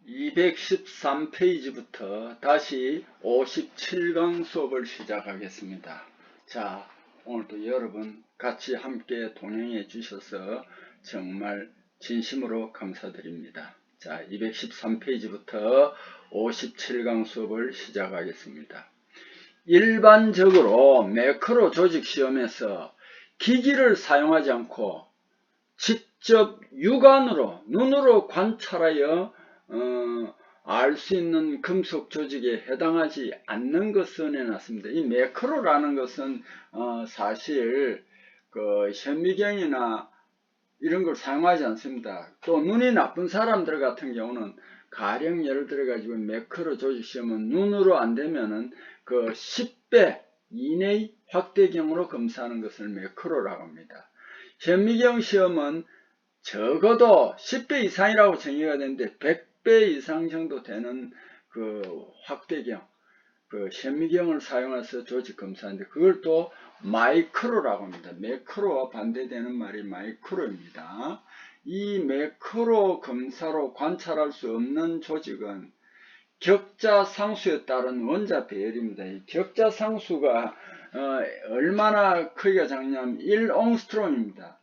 213페이지부터 다시 57강 수업을 시작하겠습니다. 자, 오늘도 여러분 같이 함께 동행해 주셔서 정말 진심으로 감사드립니다. 자, 213페이지부터 57강 수업을 시작하겠습니다. 일반적으로 매크로 조직 시험에서 기기를 사용하지 않고 직접 육안으로 눈으로 관찰하여 알 수 있는 금속 조직에 해당하지 않는 것을 내놨습니다. 이 매크로라는 것은 사실 그 현미경이나 이런 걸 사용하지 않습니다. 또 눈이 나쁜 사람들 같은 경우는 가령 예를 들어 가지고 매크로 조직 시험은 눈으로 안 되면은 그 10배 이내의 확대경으로 검사하는 것을 매크로라고 합니다. 현미경 시험은 적어도 10배 이상이라고 정의가 되는데 100배 이상 정도 되는 그 확대경, 그 현미경을 사용해서 조직 검사하는데 그걸 또 마이크로라고 합니다. 매크로와 반대되는 말이 마이크로입니다. 이 매크로 검사로 관찰할 수 없는 조직은 격자상수에 따른 원자 배열입니다. 이 격자상수가 얼마나 크기가 작냐면 1옹스트롬입니다.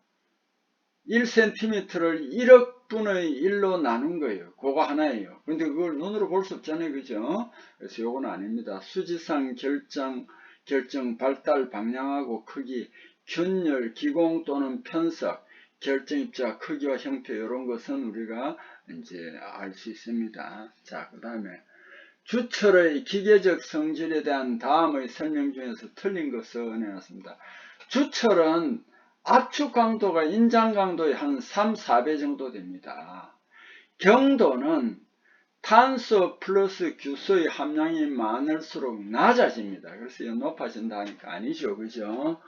1cm를 1억 분의 1로 나눈 거예요. 그거 하나예요. 근데 그걸 눈으로 볼 수 없잖아요. 그죠? 그래서 요건 아닙니다. 수지상 결정, 발달 방향하고 크기, 균열, 기공 또는 편석, 결정 입자, 크기와 형태 이런 것은 우리가 이제 알 수 있습니다. 자, 그 다음에 주철의 기계적 성질에 대한 다음의 설명 중에서 틀린 것을 내놨습니다. 주철은 압축 강도가 인장 강도의 한 3, 4배 정도 됩니다. 경도는 탄소 플러스 규소의 함량이 많을수록 낮아집니다. 그래서 높아진다 하니까 아니죠. 그죠?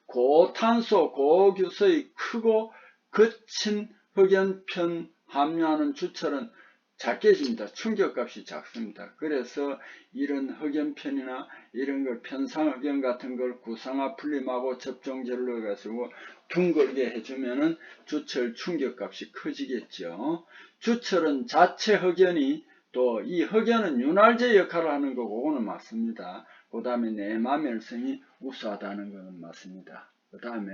고탄소, 고규소의 크고 거친 흑연편 함유하는 주철은 작게 집니다. 충격값이 작습니다. 그래서 이런 흑연편이나 이런 걸 편상흑연 같은 걸 구상화 풀림하고 접종제를 넣어가지고 둥글게 해주면은 주철 충격값이 커지겠죠. 주철은 자체 흑연이 또 이 흑연은 윤활제 역할을 하는 거고 그거는 맞습니다. 그 다음에 내마멸성이 우수하다는 것은 맞습니다. 그 다음에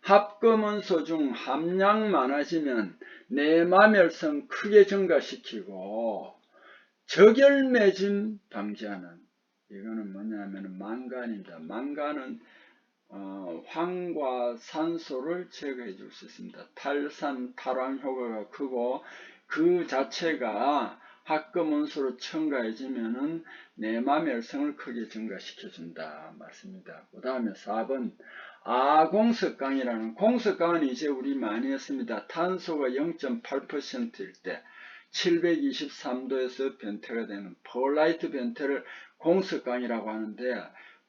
합금원소 중 함량 많아지면 내마멸성 크게 증가시키고 적열매짐 방지하는 이거는 뭐냐면 망간입니다. 망간은 황과 산소를 제거해 줄 수 있습니다. 탈산, 탈황 효과가 크고 그 자체가 합금원소로 첨가해지면은 내마멸성을 크게 증가시켜준다. 맞습니다. 그 다음에 4번 아공석강이라는 공석강은 이제 우리 많이 했습니다. 탄소가 0.8%일 때 723도에서 변태가 되는 폴라이트 변태를 공석강이라고 하는데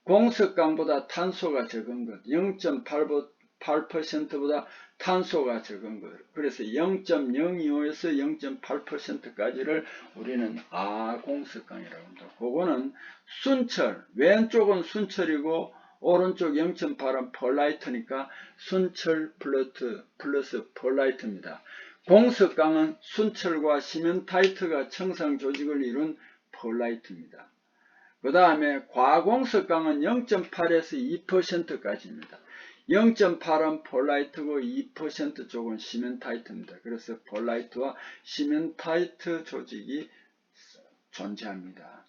공석강보다 탄소가 적은 것 0.8%보다 탄소가 적은 것 그래서 0.025에서 0.8%까지를 우리는 아공석강이라고 합니다. 그거는 순철 왼쪽은 순철이고 오른쪽 0.8은 폴라이트니까 순철 플러스 폴라이트입니다. 공석강은 순철과 시멘타이트가 청상 조직을 이룬 폴라이트입니다. 그 다음에 과공석강은 0.8에서 2%까지입니다. 0.8은 폴라이트고 2% 쪽은 시멘타이트입니다. 그래서 폴라이트와 시멘타이트 조직이 존재합니다.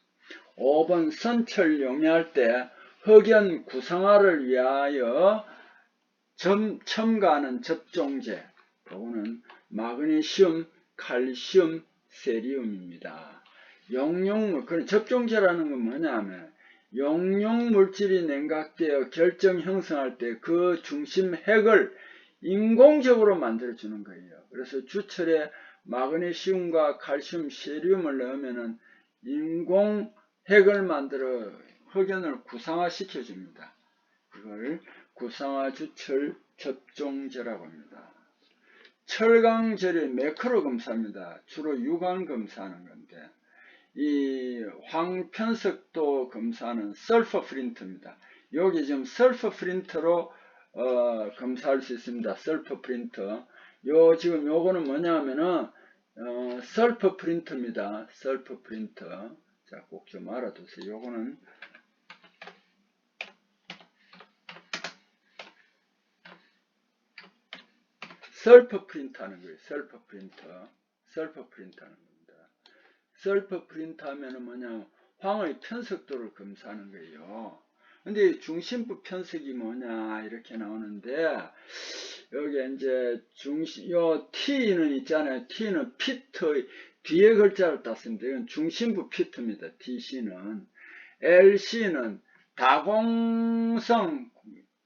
5번 선철 용해할 때 흑연 구성화를 위하여 첨가하는 접종제 그거는 마그네슘, 칼슘, 세리움입니다. 용융물, 그런 접종제라는 건 뭐냐면 용융물질이 냉각되어 결정 형성할 때 그 중심 핵을 인공적으로 만들어주는 거예요. 그래서 주철에 마그네슘과 칼슘, 세리움을 넣으면은 인공 핵을 만들어 흑연을 구상화 시켜줍니다. 이걸 구상화 주철 접종제라고 합니다. 철강제를 매크로 검사입니다. 주로 유관 검사하는 건데 이 황편석도 검사는 설퍼 프린터입니다. 여기 지금 설퍼 프린터로 검사할 수 있습니다. 설퍼 프린터. 지금 요거는 뭐냐면은 셀프 프린터입니다. 셀프 프린터. 자, 꼭 좀 알아두세요. 요거는 셀프 프린터 하는 거예요. 셀프 프린터. 셀프 프린터 하는 겁니다. 셀프 프린터 하면은 뭐냐, 황의 편석도를 검사하는 거예요. 근데 중심부 편석이 뭐냐, 이렇게 나오는데, 여기 이제 요 T는 있잖아요. T는 피트, 뒤에 글자를 땄습니다. 이건 중심부 피트입니다. DC는. LC는 다공성,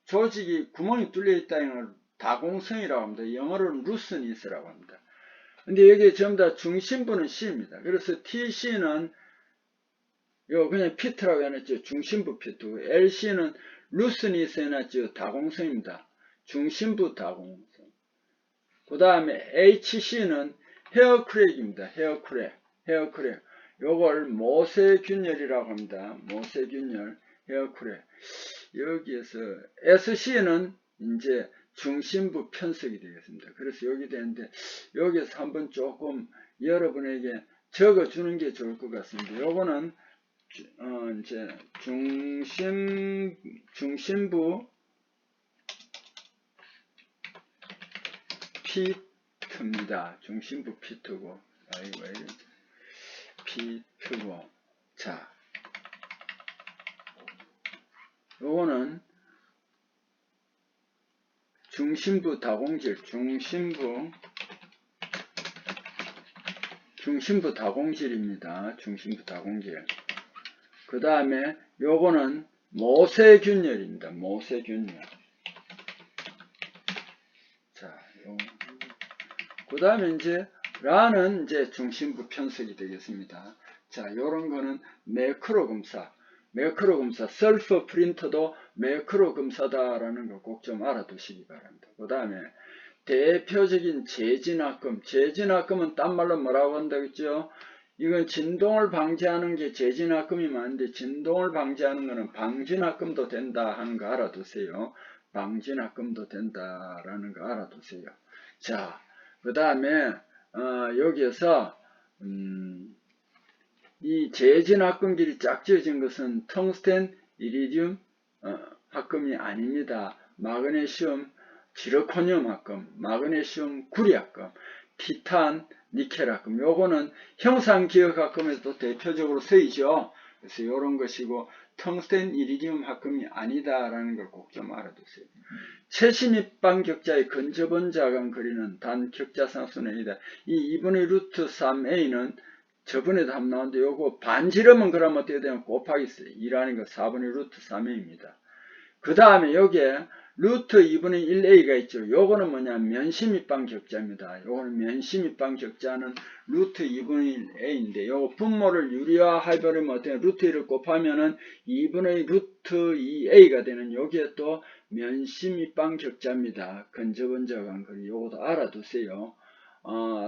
조직이 구멍이 뚫려 있다는 걸 다공성이라고 합니다. 영어로는 루스니스라고 합니다. 근데 여기 전부 다 중심부는 C입니다. 그래서 TC는 요 그냥 피트라고 해놨죠. 중심부 피트. LC는 루스니스 해놨죠. 다공성입니다. 중심부 다공성. 그 다음에 HC는 헤어크랙입니다. 헤어크랙. 요걸 모세균열이라고 합니다. 모세균열, 헤어크랙. 여기에서 SC는 이제 중심부 편석이 되겠습니다. 그래서 여기 되는데, 여기서 한번 조금 여러분에게 적어주는 게 좋을 것 같습니다. 요거는 이제 중심부 피트입니다. 중심부 피트고, 피트고. 자, 요거는 중심부 다공질, 중심부 다공질입니다. 중심부 다공질. 그 다음에 요거는 모세균열입니다. 모세균열. 자, 그 다음에 이제 라는 이제 중심부 편석이 되겠습니다. 자, 요런 거는 매크로 검사. 셀프 프린터도 매크로 검사다라는 거 꼭 좀 알아두시기 바랍니다. 그 다음에 대표적인 재진압금은 딴 말로 뭐라고 한다겠죠? 이건 진동을 방지하는 게 재진압금이 많은데, 진동을 방지하는 거는 방진압금도 된다 하는 거 알아두세요. 방진압금도 된다라는 거 알아두세요. 자, 그 다음에 여기에서 이 재진압금끼리 짝지어진 것은 텅스텐, 이리듐 합금이 아닙니다. 마그네슘, 지르코늄 합금, 마그네슘, 구리 합금, 티탄, 니켈 합금. 요거는 형상기억 합금에서도 대표적으로 쓰이죠. 그래서 이런 것이고, 텅스텐, 이리듐 합금이 아니다라는 걸 꼭 좀 알아두세요. 최신입방 격자의 근접원자간 그리는 단 격자상수는 이 2분의 루트 3a는 저번에도 한번 나왔는데, 요거 반지름은 그러면 어떻게 되면 곱하기 2라는 거 4분의 루트 3a입니다. 그 다음에 여기에 루트 2분의 1a가 있죠. 요거는 뭐냐, 면심입방 격자입니다. 요거는 면심입방 격자는 루트 2분의 1a인데, 요거 분모를 유리화 해버리면 어떻게 루트 1을 곱하면은 2분의 루트 2a가 되는, 여기에 또 면심입방 격자입니다. 근접원자간 거리. 요것도 알아두세요.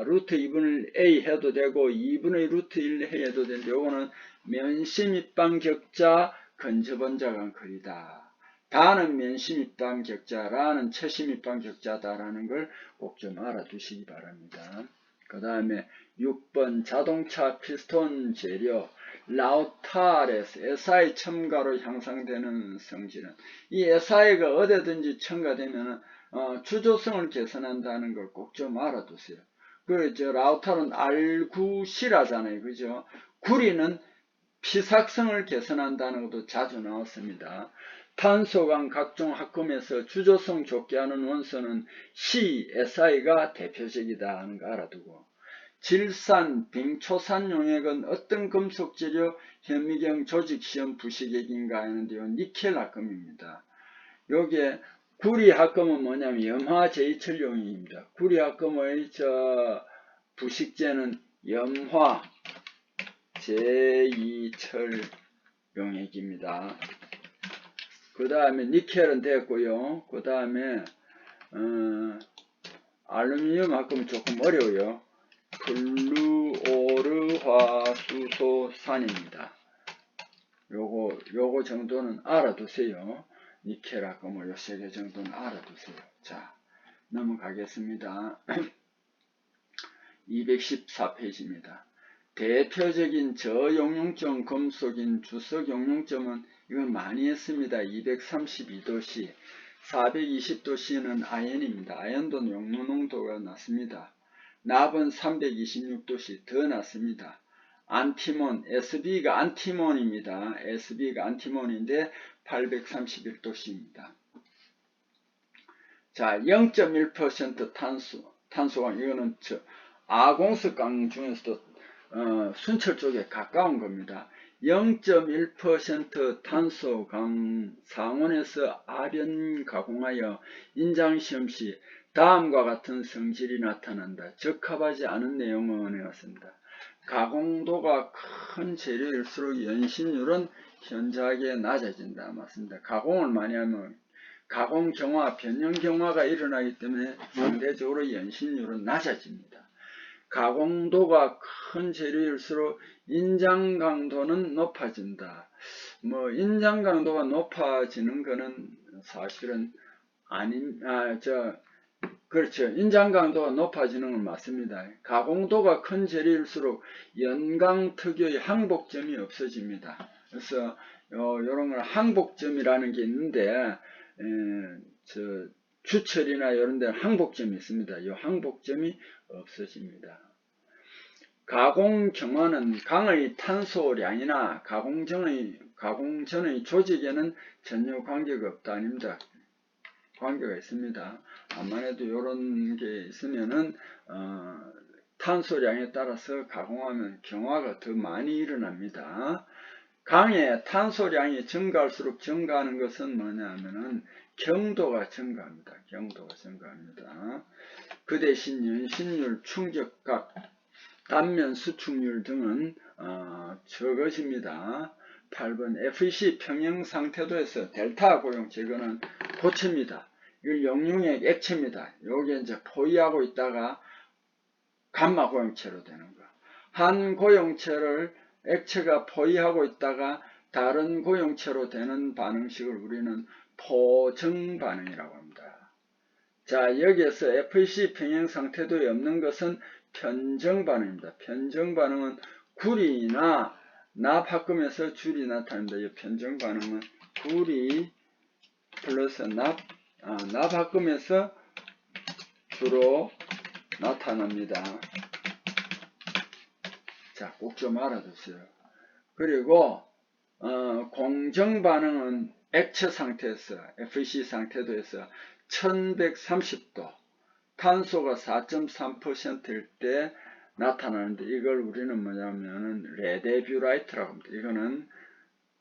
루트 2분의 a 해도 되고 2분의 루트 1 해도 되는데, 요거는 면심입방 격자, 근접원자간 거리다. 다는 면심입방 격자, 라는 최심입방 격자다라는 걸 꼭 좀 알아두시기 바랍니다. 그 다음에 6번 자동차 피스톤 재료 라우타레스 SI 첨가로 향상되는 성질은, 이 SI가 어디든지 첨가되면 주조성을 개선한다는 걸 꼭 좀 알아두세요. 저 라우타는 R9C라잖아요. 그죠? 구리는 피삭성을 개선한다는 것도 자주 나왔습니다. 탄소간 각종 합금에서 주조성 좋게 하는 원소는 C, SI가 대표적이다 하는 거 알아두고, 질산, 빙초산 용액은 어떤 금속 재료 현미경 조직시험 부식액인가 하는데요. 니켈 합금입니다. 요게 구리 합금은 뭐냐면 염화 제이철 용액입니다. 구리 합금의 부식제는 염화 제이철 용액입니다. 그 다음에 니켈은 됐고요. 그 다음에 알루미늄 합금은 조금 어려워요. 플루오르화수소산입니다. 요거 정도는 알아두세요. 니켈 합금을 요 3개 정도는 알아두세요. 자, 넘어가겠습니다. 214페이지입니다. 대표적인 저용융점 금속인 주석용융점은 이건 많이 했습니다. 232도씨, 420도씨는 아연입니다. 아연도 용융농도가 낮습니다. 납은 326도씨 더 낮습니다. 안티몬, SB가 안티몬입니다. SB가 안티몬인데 831도씨입니다. 자, 0.1% 탄소강, 이거는 아공석강 중에서도 순철 쪽에 가까운 겁니다. 0.1% 탄소강 상온에서 아변 가공하여 인장시험 시 다음과 같은 성질이 나타난다. 적합하지 않은 내용은 해왔습니다. 가공도가 큰 재료일수록 연신율은 현저하게 낮아진다. 맞습니다. 가공을 많이 하면 가공 경화, 변형 경화가 일어나기 때문에 상대적으로 연신율은 낮아집니다. 가공도가 큰 재료일수록 인장 강도는 높아진다. 인장 강도가 높아지는 것은 사실은 그렇죠. 인장 강도가 높아지는 건 맞습니다. 가공도가 큰 재료일수록 연강 특유의 항복점이 없어집니다. 그래서 이런 걸 항복점이라는 게 있는데, 주철이나 이런 데는 항복점이 있습니다. 이 항복점이 없어집니다. 가공 경화는 강의 탄소량이나 가공 전의 조직에는 전혀 관계가 없다. 아닙니다. 관계가 있습니다. 암만해도 이런 게 있으면은 탄소량에 따라서 가공하면 경화가 더 많이 일어납니다. 강의 탄소량이 증가할수록 증가하는 것은 뭐냐면은 경도가 증가합니다. 경도가 증가합니다. 그 대신 연신율, 충격각, 단면 수축률 등은 적어집니다. 8번 FEC 평형 상태도에서 델타 고용체, 이거는 고체입니다. 이건 용융액 액체입니다. 여기에 이제 포위하고 있다가 감마 고용체로 되는 거. 한 고용체를 액체가 포위하고 있다가 다른 고용체로 되는 반응식을 우리는 포정 반응이라고 합니다. 자, 여기에서 FEC 평형 상태도에 없는 것은 편정 반응입니다. 편정 반응은 구리나 납합금에서 줄이 나타납니다. 이 편정 반응은 구리 플러스 납합금에서 주로 나타납니다. 자, 꼭 좀 알아두세요. 그리고 공정 반응은 액체 상태에서 FEC 상태도에서 1130도 탄소가 4.3%일 때 나타나는데, 이걸 우리는 뭐냐면은 레데뷰라이트라고 합니다. 이거는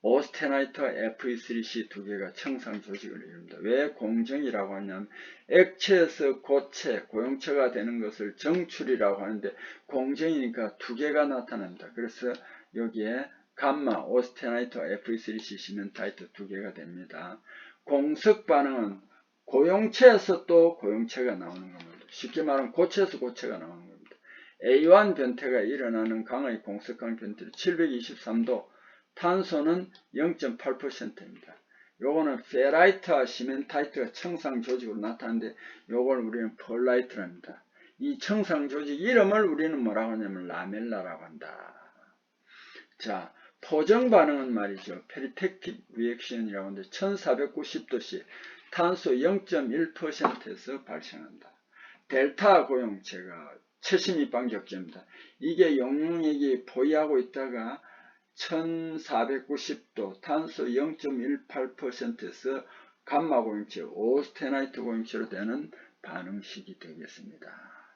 오스테나이트와 FE3C 두 개가 청상 조직을 이룹니다. 왜 공정이라고 하냐면 액체에서 고체, 고용체가 되는 것을 정출이라고 하는데 공정이니까 두 개가 나타납니다. 그래서 여기에 감마, 오스테나이트와 FE3C 시멘타이트 두 개가 됩니다. 공석 반응은 고용체에서 또 고용체가 나오는 겁니다. 쉽게 말하면 고체에서 고체가 나오는 겁니다. A1 변태가 일어나는 강의 공석강 변태 723도, 탄소는 0.8%입니다. 요거는 페라이트와 시멘타이트가 청상 조직으로 나타나는데 요걸 우리는 펄라이트랍니다. 이 청상 조직 이름을 우리는 뭐라고 하냐면 라멜라라고 한다. 자, 포정 반응은 말이죠. 페리텍틱 리액션이라고 하는데 1490도씨 탄소 0.1%에서 발생한다. 델타 고용체가 최신입방적재입니다. 이게 용융액이 포위하고 있다가 1490도 탄소 0.18%에서 감마 고용체, 오스테나이트 고용체로 되는 반응식이 되겠습니다.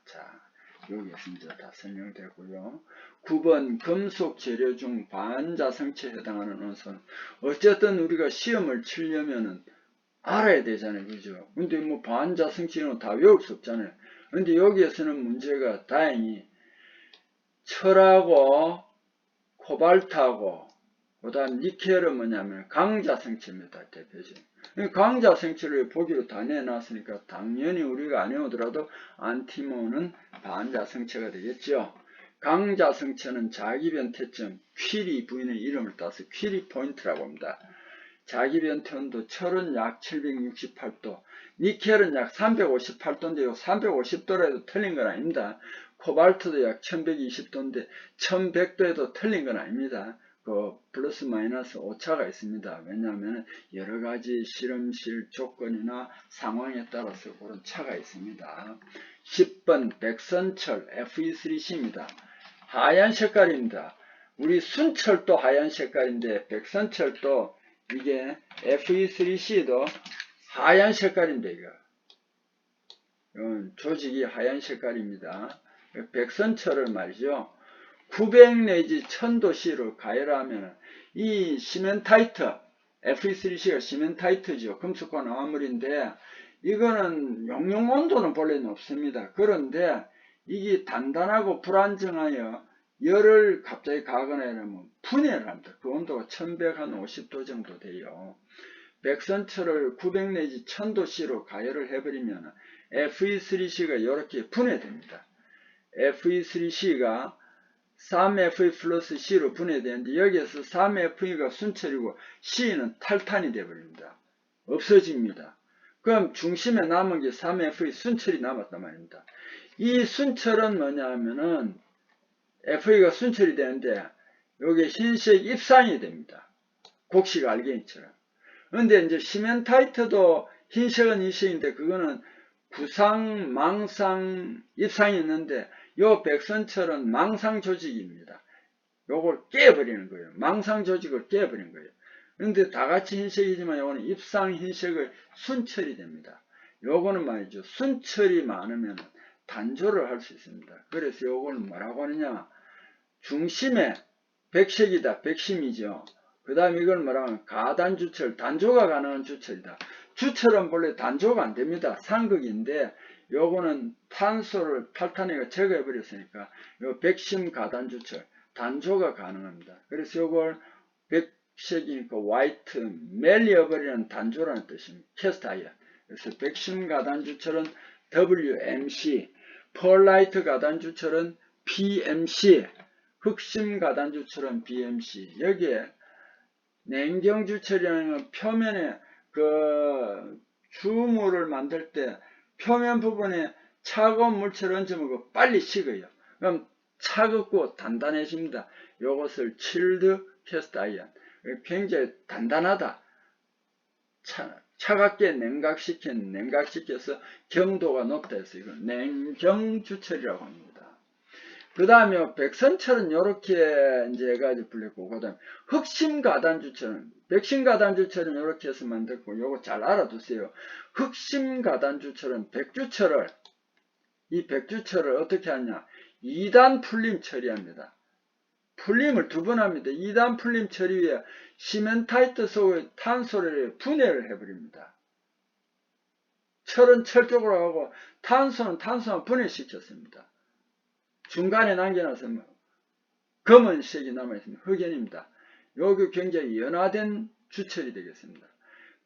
자, 여기에서 다 설명되고요. 9번 금속 재료 중 반자성체에 해당하는 원소는 어쨌든 우리가 시험을 치려면은 알아야 되잖아요. 그죠? 근데 뭐 반자성체는 다 외울 수 없잖아요. 근데 여기에서는 문제가 다행히 철하고 코발트하고 그 다음 니켈은 뭐냐면 강자성체입니다. 대표적인. 강자성체를 보기로 다 내놨으니까 당연히 우리가 안 해오더라도 안티몬은 반자성체가 되겠죠. 강자성체는 자기변태점 퀴리 부인의 이름을 따서 퀴리 포인트라고 합니다. 자기변태 온도 철은 약 768도, 니켈은 약 358도인데요. 350도라도 틀린 건 아닙니다. 코발트도 약 1120도인데 1100도에도 틀린 건 아닙니다. 그 플러스 마이너스 오차가 있습니다. 왜냐하면 여러 가지 실험실 조건이나 상황에 따라서 그런 차가 있습니다. 10번 백선철 FE3C입니다. 하얀 색깔입니다. 우리 순철도 하얀 색깔인데 백선철도 이게 FE3C도 하얀 색깔인데 이거 조직이 하얀 색깔입니다. 백선철을 말이죠. 900 내지 1000도씨로 가열하면 이 시멘타이트 FE3C가 시멘타이트죠. 금속과 나화물인데 이거는 용융 온도는 본래는 없습니다. 그런데 이게 단단하고 불안정하여 열을 갑자기 가거나 이러면 분해를 합니다. 그 온도가 1150도 정도 돼요. 백선철을 900 내지 1000도씨로 가열을 해버리면 FE3C가 이렇게 분해됩니다. FE3C가 3Fe 플러스 C로 분해되는데 여기에서 3Fe가 순철이고 C는 탈탄이 되어버립니다. 없어집니다. 그럼 중심에 남은 게 3Fe 순철이 남았단 말입니다. 이 순철은 뭐냐 하면은 Fe가 순철이 되는데 여기 흰색 입상이 됩니다. 곡식 알갱이처럼. 근데 이제 시멘타이트도 흰색은 흰색인데 그거는 구상, 망상, 입상이 있는데 요 백선철은 망상 조직입니다. 요걸 깨버리는 거예요. 망상 조직을 깨버리는 거예요. 그런데 다같이 흰색이지만 요거는 입상 흰색의 순철이 됩니다. 요거는 말이죠. 순철이 많으면 단조를 할 수 있습니다. 그래서 요걸 뭐라고 하느냐. 중심에 백색이다. 백심이죠. 그 다음에 이걸 뭐라고 가단주철, 단조가 가능한 주철이다. 주철은 본래 단조가 안 됩니다. 상극인데 요거는 탄소를 탈탄해가 제거해 버렸으니까 요 백심 가단주철 단조가 가능합니다. 그래서 요걸 백색이니까 화이트 멜리어 버리는 단조라는 뜻입니다. 캐스트 아이언. 그래서 백심 가단주철은 WMC, 펄라이트 가단주철은 PMC, 흑심 가단주철은 BMC. 여기에 냉경주철이라는 건 표면에 그 주물을 만들 때 표면 부분에 차가운 물체를 얹으면 빨리 식어요. 그럼 차갑고 단단해집니다. 요것을 칠드 캐스트 아이언. 굉장히 단단하다. 차갑게 냉각시켜서 경도가 높다 해서 이걸 냉경주철이라고 합니다. 그 다음에 백선철은 이렇게 이제 해가지고 불렸고, 그 다음에 흑심가단주철은, 백심가단주철은 이렇게 해서 만들고, 요거 잘 알아두세요. 흑심가단주철은 백주철을, 이 백주철을 어떻게 하냐. 2단 풀림 처리합니다. 풀림을 2번 합니다. 2단 풀림 처리 위에 시멘타이트 속의 탄소를 분해를 해버립니다. 철은 철 쪽으로 가고, 탄소는 탄소만 분해시켰습니다. 중간에 남겨놔서 검은색이 남아있습니다. 흑연입니다. 여기 굉장히 연화된 주철이 되겠습니다.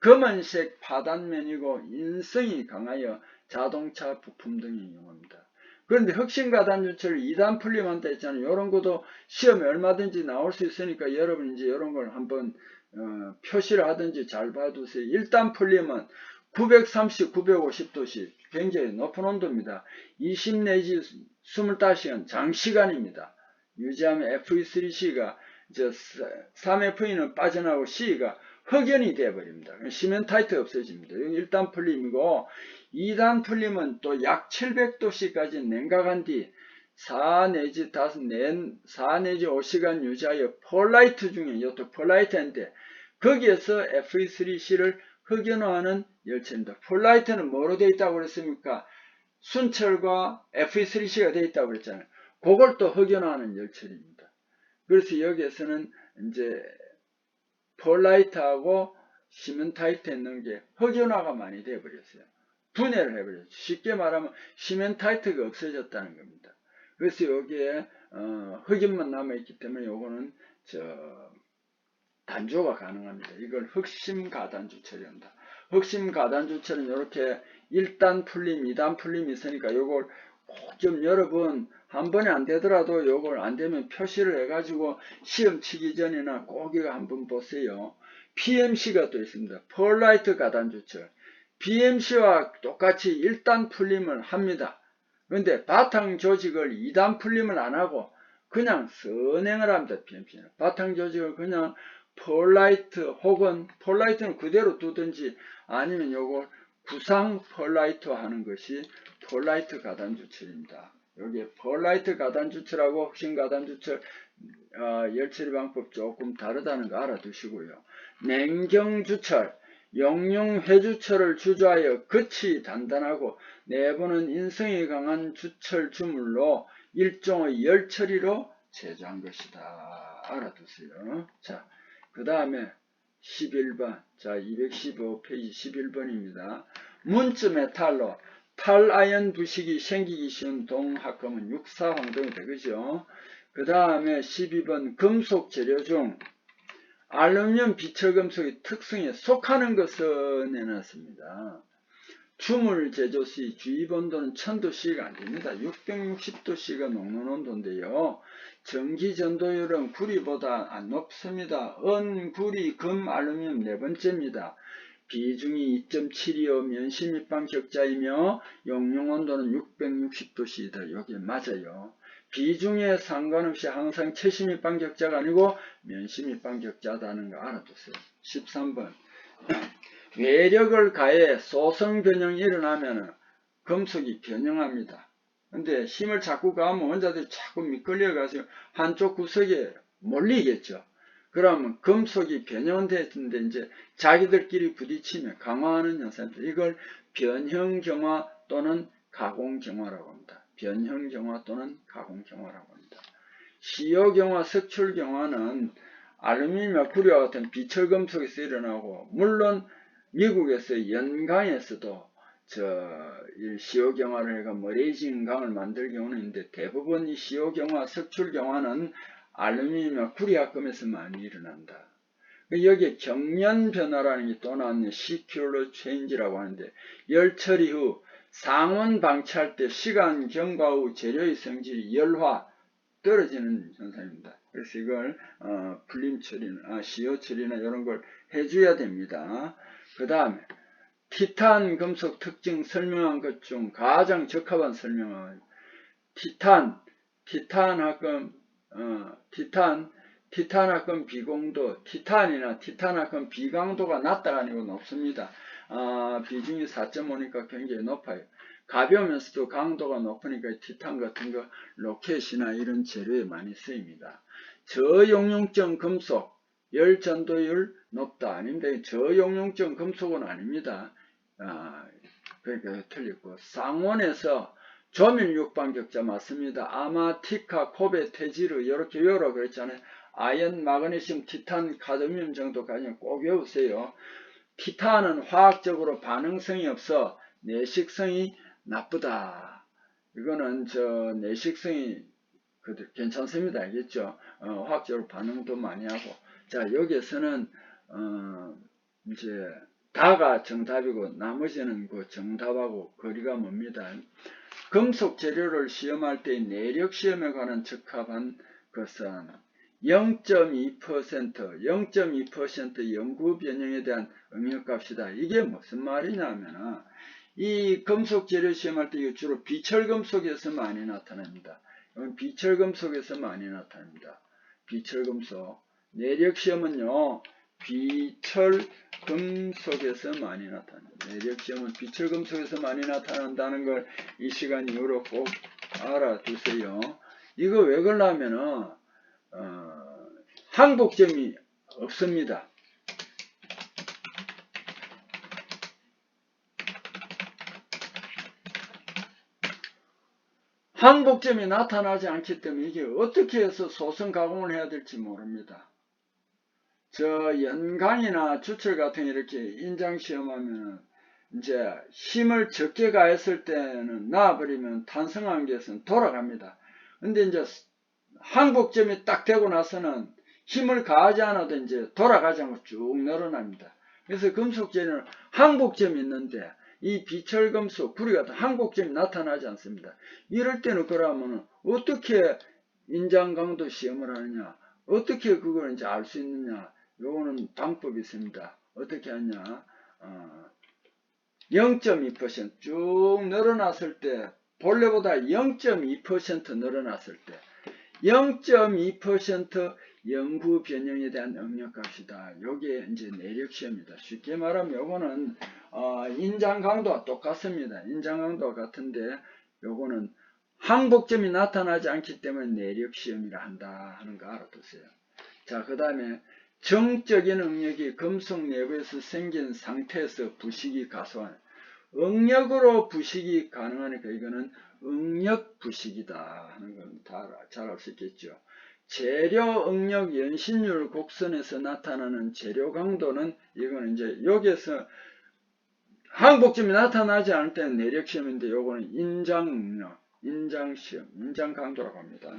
검은색 파단면이고 인성이 강하여 자동차 부품 등에 이용합니다. 그런데 흑심가단주철 2단 풀림한다 했잖아요. 이런 것도 시험에 얼마든지 나올 수 있으니까 여러분 이제 이런 걸 한번 표시를 하든지 잘 봐두세요. 1단 풀림은 930, 950도씨 굉장히 높은 온도입니다. 20 내지 25시간 장시간입니다. 유지하면 FE3C가 3FE는 빠져나오고 C가 흑연이 되어버립니다. 시멘타이트 없어집니다. 여기 1단 풀림이고 2단 풀림은 또 약 700도씨까지 냉각한 뒤 4 내지 4 내지 5시간 유지하여 폴라이트 중에 이것도 폴라이트인데 거기에서 FE3C를 흑연화하는 열체입니다. 폴라이트는 뭐로 되어 있다고 그랬습니까? 순철과 FE3C가 되어 있다고 그랬잖아요. 그걸 또 흑연화하는 열체입니다. 그래서 여기에서는 이제 폴라이트하고 시멘타이트 있는 게 흑연화가 많이 되어 버렸어요. 분해를 해버렸죠. 쉽게 말하면 시멘타이트가 없어졌다는 겁니다. 그래서 여기에 흑연만 남아있기 때문에 요거는 단조가 가능합니다. 이걸 흑심가단주철이란다. 흑심가단주철은 이렇게 1단 풀림, 2단 풀림이 있으니까 요걸 꼭 좀 여러분 한 번에 안 되더라도 요걸 안 되면 표시를 해가지고 시험 치기 전이나 꼭 이거 한번 보세요. PMC가 또 있습니다. 폴라이트 가단주철. BMC와 똑같이 1단 풀림을 합니다. 그런데 바탕 조직을 2단 풀림을 안 하고 그냥 선행을 합니다. PMP는 바탕 조직을 그냥 펄라이트 혹은 펄라이트는 그대로 두든지 아니면 요거 구상 펄라이트 하는 것이 펄라이트 가단주철입니다. 여기 펄라이트 가단주철하고 흑심 가단주철 열처리 방법 조금 다르다는 거 알아두시고요. 냉경주철, 용융회주철을 주조하여 끝이 단단하고 내부는 인성이 강한 주철 주물로 일종의 열처리로 제조한 것이다. 알아두세요. 자, 그 다음에 11번. 자, 215페이지 11번입니다. 문쯤의 탈로 탈아연 부식이 생기기 쉬운 동학금은 육사황동이다. 그죠? 그 다음에 12번 금속 재료 중 알루미늄 비철금속의 특성에 속하는 것을 내놨습니다. 주물 제조 시 주입 온도는 1000도씨가 안됩니다. 660도씨가 녹는 온도인데요. 전기 전도율은 구리보다 안 높습니다. 은, 구리, 금, 알루미늄 네 번째입니다. 비중이 2.725 면시밀방 격자이며 용융 온도는 660도씨이다. 여기 맞아요. 비중에 상관없이 항상 최시밀방 격자가 아니고 면시밀방 격자다는 거 알아두세요. 13번. 외력을 가해 소성 변형이 일어나면 금속이 변형합니다. 근데 힘을 자꾸 가하면 원자들이 자꾸 미끌려 가지고 한쪽 구석에 몰리겠죠. 그러면 금속이 변형됐는데 이제 자기들끼리 부딪히면 강화하는 현상입니다. 이걸 변형경화 또는 가공경화라고 합니다. 변형경화 또는 가공경화라고 합니다. 시효경화, 석출경화는 알루미늄이나 구리와 같은 비철금속에서 일어나고, 물론 미국에서 연강에서도 시효경화를 해가 머레이징 강을 만들 경우는 있는데, 대부분 이 시효경화, 석출경화는 알루미늄이나 구리합금에서 많이 일어난다. 여기에 경련변화라는 게 또 나왔네. 시큐러 체인지라고 하는데, 열 처리 후 상온 방치할 때 시간 경과 후 재료의 성질이 열화 떨어지는 현상입니다. 그래서 이걸 풀림 처리나 시효 처리나 이런 걸 해줘야 됩니다. 그 다음에 티탄 금속 특징 설명한 것 중 가장 적합한 설명은 티탄합금 비공도, 티탄이나 티탄합금 비강도가 낮다가 아니고 높습니다. 비중이 4.5니까 굉장히 높아요. 가벼우면서도 강도가 높으니까 티탄 같은 거 로켓이나 이런 재료에 많이 쓰입니다. 저용융점 금속 열전도율 높다. 아닙니다. 저용융점 금속은 아닙니다. 그러니까 틀렸고, 쌍원에서 조밀 육방격자 맞습니다. 아마티카, 코베, 테지르 이렇게 외우라 그랬잖아요. 아연, 마그네슘, 티탄, 카드뮴 정도까지는 꼭 외우세요. 티탄은 화학적으로 반응성이 없어 내식성이 나쁘다. 이거는 내식성이 괜찮습니다. 알겠죠? 화학적으로 반응도 많이 하고. 자, 여기에서는 이제 다가 정답이고 나머지는 그 정답하고 거리가 멉니다. 금속 재료를 시험할 때 내력 시험에 관한 적합한 것은 0.2% 연구 변형에 대한 응용값이다. 이게 무슨 말이냐면 이 금속 재료 시험할 때 주로 비철금속에서 많이 나타납니다. 비철금속에서 많이 나타납니다. 비철금속 내력 시험은요 비철금속에서 많이 나타납니다. 내력 시험은 비철금속에서 많이 나타난다는 걸 이 시간 이후로 꼭 알아두세요. 이거 왜 그러냐면은 항복점이 없습니다. 항복점이 나타나지 않기 때문에 이게 어떻게 해서 소성 가공을 해야 될지 모릅니다. 연강이나 주철 같은 이렇게 인장 시험하면 이제 힘을 적게 가했을 때는 놔버리면 탄성한계에서는 돌아갑니다. 근데 이제 항복점이 딱 되고 나서는 힘을 가하지 않아도 이제 돌아가지 않고 쭉 늘어납니다. 그래서 금속 재료는 항복점이 있는데 이 비철금속, 구리 같은 항복점이 나타나지 않습니다. 이럴 때는 그러면 어떻게 인장 강도 시험을 하느냐, 어떻게 그걸 이제 알 수 있느냐, 요거는 방법이 있습니다. 어떻게 하냐, 0.2% 쭉 늘어났을 때 본래보다 0.2% 늘어났을 때 0.2% 영구 변형에 대한 응력값이다. 요게 이제 내력시험이다. 쉽게 말하면 요거는 인장 강도와 똑같습니다. 인장 강도와 같은데 요거는 항복점이 나타나지 않기 때문에 내력시험이라 한다 하는 거 알아두세요. 자, 그 다음에 정적인 응력이 금속 내부에서 생긴 상태에서 부식이 가소한 응력으로 부식이 가능하니까 이거는 응력 부식이다 하는 건 다 잘 알 수 있겠죠. 재료 응력 연신율 곡선에서 나타나는 재료 강도는 이거는 이제 여기에서 항복점이 나타나지 않을 때는 내력 시험인데 요거는 인장 응력, 인장 시험, 인장 강도라고 합니다.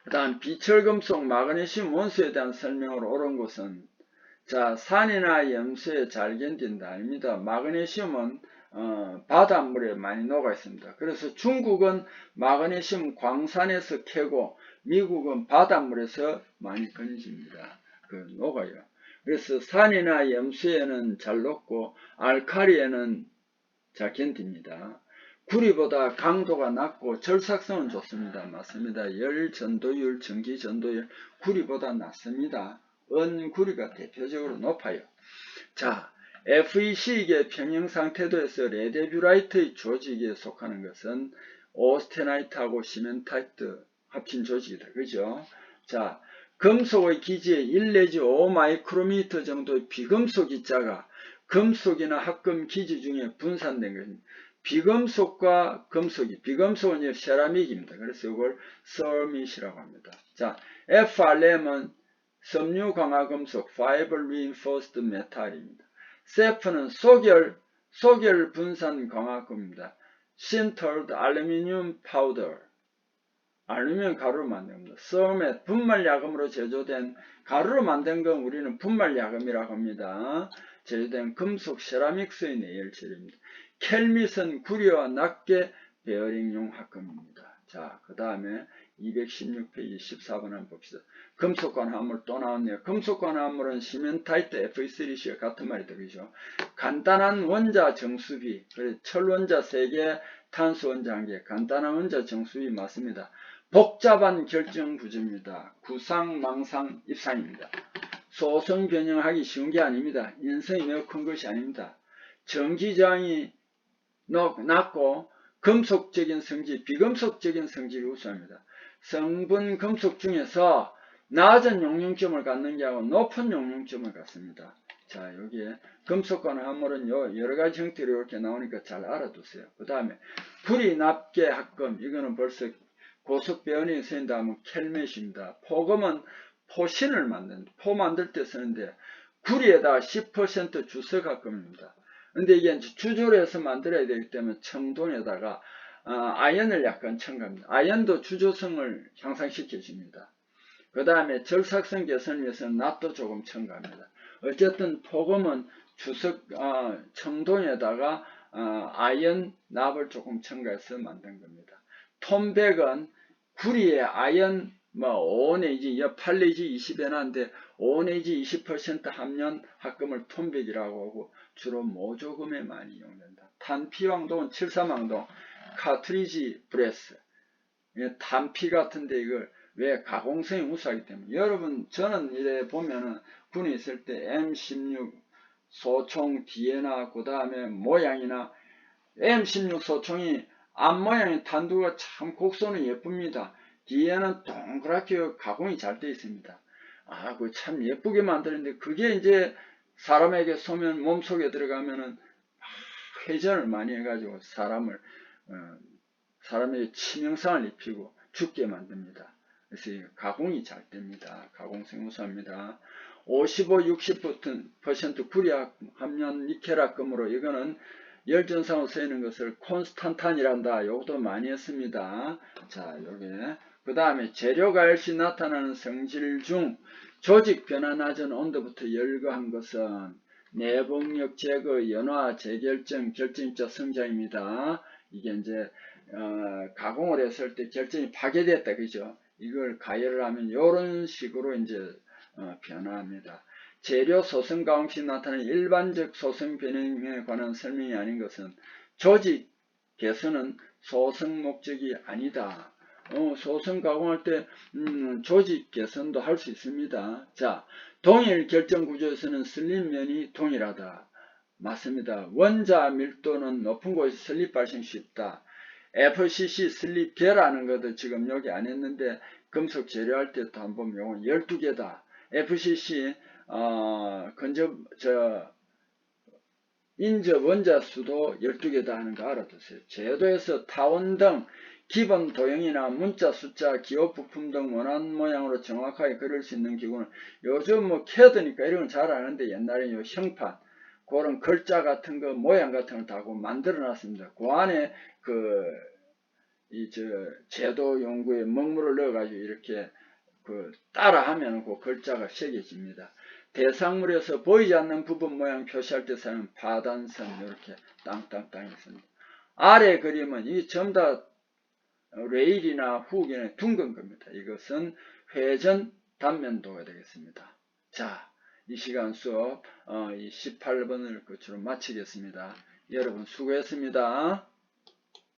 그 다음 비철금속 마그네슘 원소에 대한 설명으로 옳은 것은 자, 산이나 염수에 잘 견딘다 아닙니다. 마그네슘은 바닷물에 많이 녹아 있습니다. 그래서 중국은 마그네슘 광산에서 캐고 미국은 바닷물에서 많이 건집니다. 녹아요. 그래서 산이나 염수에는 잘 녹고 알칼리에는 잘 견딥니다. 구리보다 강도가 낮고 절삭성은 좋습니다. 맞습니다. 열 전도율, 전기 전도율 구리보다 낮습니다. 은구리가 대표적으로 높아요. 자, FEC계 평형상태도에서 레데뷰라이트의 조직에 속하는 것은 오스테나이트하고 시멘타이트 합친 조직이다. 그죠? 자, 금속의 기지에 1 내지 5 마이크로미터 정도의 비금속 입자가 금속이나 합금 기지 중에 분산된 것입니다. 비금속과 금속이, 비금속은 세라믹입니다. 그래서 이걸 썰밋이라고 합니다. 자, FRM은 섬유 강화 금속 Fiber Reinforced Metal입니다. 세프는 소결 분산 강화금입니다. Sintered Aluminum Powder, 알루미늄 가루로 만든 겁니다. 서멧, 분말야금으로 제조된 가루로 만든 건 우리는 분말야금이라고 합니다. 제조된 금속 세라믹스의 내열체입니다. 켈밋은 구리와 낱개 베어링용 합금입니다. 자, 그 다음에 216페이지 14번 한번 봅시다. 금속관 화합물 또 나왔네요. 금속관 화합물은 시멘타이트 Fe3C가 같은 말이다. 그죠? 간단한 원자 정수비, 철원자 3개, 탄소 원자 1개, 간단한 원자 정수비 맞습니다. 복잡한 결정 구조입니다. 구상, 망상, 입상입니다. 소성 변형하기 쉬운 게 아닙니다. 인성이 매우 큰 것이 아닙니다. 전기 저항이 낮고 금속적인 성질, 비금속적인 성질이 우수합니다. 성분 금속 중에서 낮은 용융점을 갖는 게 아니고 높은 용융점을 갖습니다. 자, 여기에 금속과 화합물은 여러 가지 형태로 이렇게 나오니까 잘 알아두세요. 그 다음에 불이 납계 합금, 이거는 벌써 고속 배원이 쓰인다 하면 켈멧입니다. 포금은 포신을 포 만들 때 쓰는데 구리에다 10% 주석 합금입니다. 근데 이게 주조를 해서 만들어야 되기 때문에 청동에다가 아연을 약간 첨가합니다. 아연도 주조성을 향상시켜 줍니다. 그 다음에 절삭성 개선을 위해서는 낫도 조금 첨가합니다. 어쨌든 포금은 청동에다가 아연 납을 조금 첨가해서 만든 겁니다. 톰백은 구리에 아연 5 내지 8 내지 20에 나는데 5 내지 20% 함량 합금을 톰백이라고 하고 주로 모조금에 많이 이용된다. 탄피왕동은 73왕동, 카트리지 브레스, 탄피 같은데 이걸 왜 가공성이 우수하기 때문에 여러분 저는 이래 보면은 군에 있을 때 M16 소총 뒤에나 그 다음에 모양이나 M16 소총이 앞모양의 탄두가 참 곡선이 예쁩니다. 뒤에는 동그랗게 가공이 잘 되어 있습니다. 그 참 예쁘게 만드는데 그게 이제 사람에게 쏘면 몸속에 들어가면은 회전을 많이 해가지고 사람에게 치명상을 입히고 죽게 만듭니다. 그래서 가공이 잘 됩니다. 가공성이 우수합니다. 55-60% 구리 함량 니켈 합금으로 이거는 열전상으로 쓰이는 것을 콘스탄탄이란다. 요것도 많이 했습니다. 자, 요게 그 다음에 재료가 일시 나타나는 성질 중 조직 변화 낮은 온도부터 열거한 것은 내복력 제거, 연화, 재결정, 결정입자 성장입니다. 이게 이제 가공을 했을 때 결정이 파괴됐다, 그죠? 이걸 가열을 하면 이런 식으로 이제 변화합니다. 재료 소성 가공 시 나타나는 일반적 소성 변형에 관한 설명이 아닌 것은 조직 개선은 소성 목적이 아니다. 소성 가공할 때 조직 개선도 할 수 있습니다. 자, 동일 결정 구조에서는 슬립면이 동일하다. 맞습니다. 원자 밀도는 높은 곳이 슬립 발생 쉽다. FCC 슬립 계라는 것도 지금 여기 안 했는데 금속 재료할 때도 한번 요건 12개다. FCC 인접 원자 수도 12개다 하는 거 알아두세요. 제도에서 타원 등 기본 도형이나 문자, 숫자, 기호 부품 등 원하는 모양으로 정확하게 그릴 수 있는 기구는 요즘 뭐 캐드니까 이런 건 잘 아는데 옛날에 요 형판 그런 글자 같은 거 모양 같은 걸 다 만들어 놨습니다. 그 안에 제도 연구에 먹물을 넣어 가지고 이렇게 따라 하면 그 글자가 새겨집니다. 대상물에서 보이지 않는 부분 모양 표시할 때 사용하는 파단선 이렇게 땅땅땅 있습니다. 아래 그림은 이 전부 다 레일이나 훅이나 둥근 겁니다. 이것은 회전 단면도가 되겠습니다. 자, 이 시간 수업 이 18번을 끝으로 마치겠습니다. 여러분 수고했습니다.